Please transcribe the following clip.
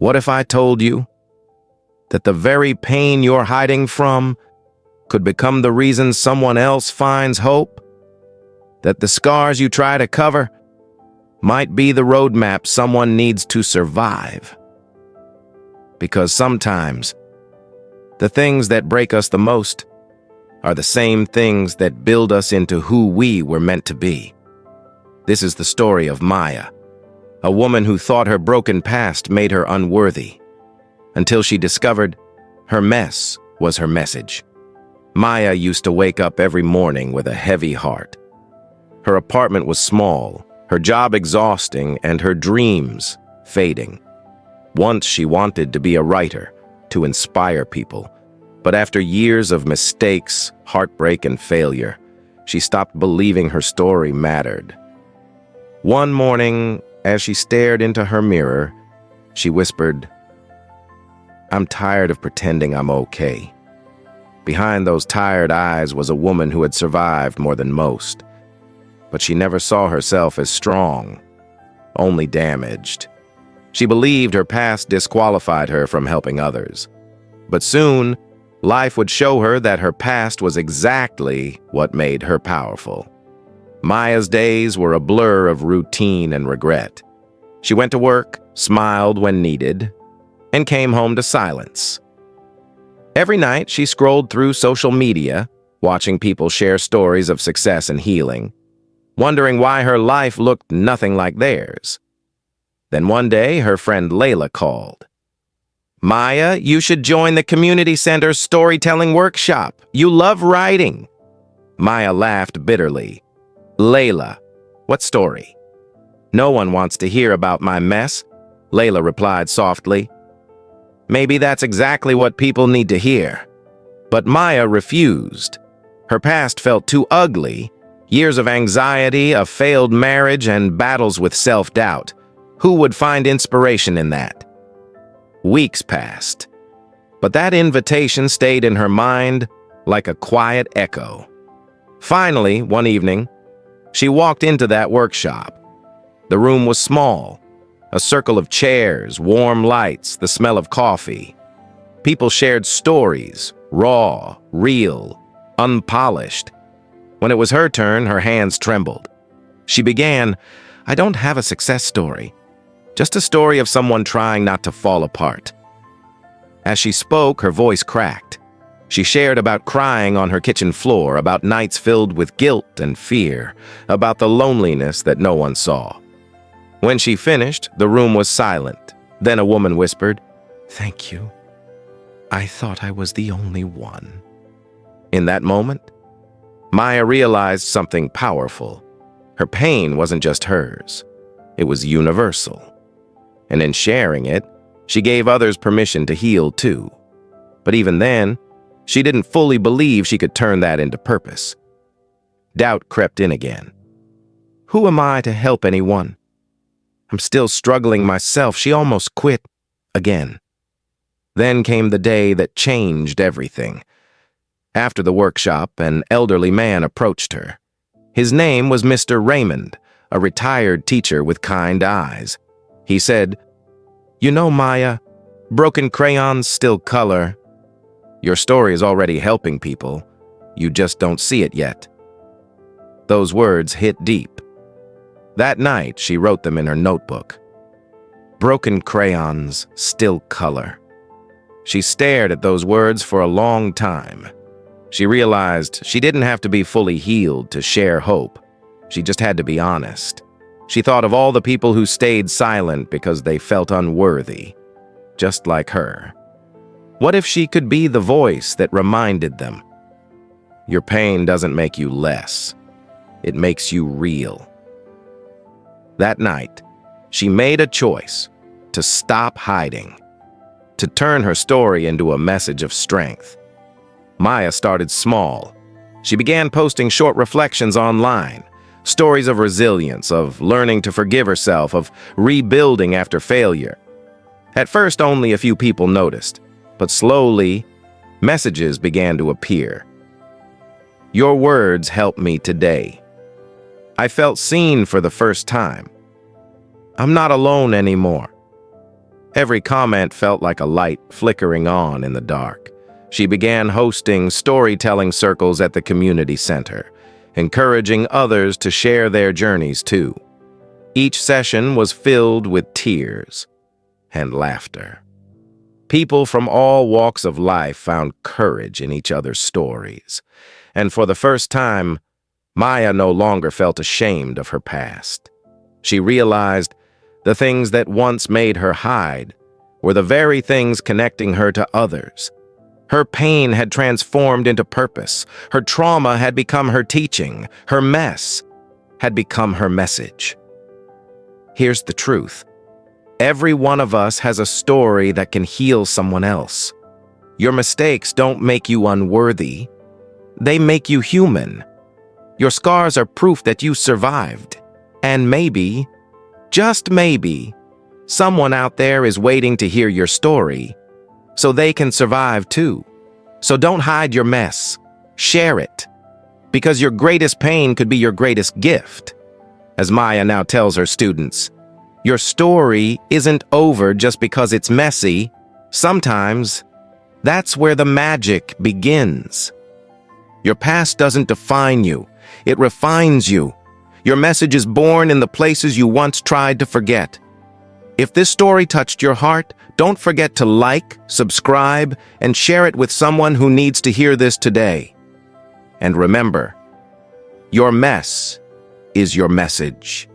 What if I told you that the very pain you're hiding from could become the reason someone else finds hope? That the scars you try to cover might be the roadmap someone needs to survive? Because sometimes the things that break us the most are the same things that build us into who we were meant to be. This is the story of Maya, a woman who thought her broken past made her unworthy, until she discovered her mess was her message. Maya used to wake up every morning with a heavy heart. Her apartment was small, her job exhausting, and her dreams fading. Once she wanted to be a writer, to inspire people. But after years of mistakes, heartbreak, and failure, she stopped believing her story mattered. One morning, as she stared into her mirror, she whispered, "I'm tired of pretending I'm okay." Behind those tired eyes was a woman who had survived more than most. But she never saw herself as strong, only damaged. She believed her past disqualified her from helping others. But soon, life would show her that her past was exactly what made her powerful. Maya's days were a blur of routine and regret. She went to work, smiled when needed, and came home to silence. Every night, she scrolled through social media, watching people share stories of success and healing, wondering why her life looked nothing like theirs. Then one day, her friend Layla called. "Maya, you should join the community center's storytelling workshop. You love writing." Maya laughed bitterly. "Layla, what story?" "No one wants to hear about my mess," Layla replied softly. "Maybe that's exactly what people need to hear." But Maya refused. Her past felt too ugly. Years of anxiety, a failed marriage, and battles with self-doubt. Who would find inspiration in that? Weeks passed, but that invitation stayed in her mind like a quiet echo. Finally, one evening, she walked into that workshop. The room was small, a circle of chairs, warm lights, the smell of coffee. People shared stories, raw, real, unpolished. When it was her turn, her hands trembled. She began, "I don't have a success story. Just a story of someone trying not to fall apart." As she spoke, her voice cracked. She shared about crying on her kitchen floor, about nights filled with guilt and fear, about the loneliness that no one saw. When she finished, the room was silent. Then a woman whispered, "Thank you. I thought I was the only one." In that moment, Maya realized something powerful. Her pain wasn't just hers. It was universal. And in sharing it, she gave others permission to heal too. But even then, she didn't fully believe she could turn that into purpose. Doubt crept in again. Who am I to help anyone? I'm still struggling myself. She almost quit again. Then came the day that changed everything. After the workshop, an elderly man approached her. His name was Mr. Raymond, a retired teacher with kind eyes. He said, "You know, Maya, broken crayons still color. Your story is already helping people. You just don't see it yet." Those words hit deep. That night, she wrote them in her notebook. Broken crayons still color. She stared at those words for a long time. She realized she didn't have to be fully healed to share hope. She just had to be honest. She thought of all the people who stayed silent because they felt unworthy, just like her. What if she could be the voice that reminded them? Your pain doesn't make you less. It makes you real. That night, she made a choice to stop hiding, to turn her story into a message of strength. Maya started small. She began posting short reflections online, stories of resilience, of learning to forgive herself, of rebuilding after failure. At first, only a few people noticed, but slowly, messages began to appear. Your words helped me today. I felt seen for the first time. I'm not alone anymore. Every comment felt like a light flickering on in the dark. She began hosting storytelling circles at the community center, encouraging others to share their journeys too. Each session was filled with tears and laughter. People from all walks of life found courage in each other's stories, and for the first time, Maya no longer felt ashamed of her past. She realized the things that once made her hide were the very things connecting her to others. Her pain had transformed into purpose. Her trauma had become her teaching. Her mess had become her message. Here's the truth. Every one of us has a story that can heal someone else. Your mistakes don't make you unworthy. They make you human. Your scars are proof that you survived. And maybe, just maybe, someone out there is waiting to hear your story so they can survive too. So don't hide your mess. Share it. Because your greatest pain could be your greatest gift. As Maya now tells her students, your story isn't over just because it's messy. Sometimes, that's where the magic begins. Your past doesn't define you. It refines you. Your message is born in the places you once tried to forget. If this story touched your heart, don't forget to like, subscribe, and share it with someone who needs to hear this today. And remember, your mess is your message.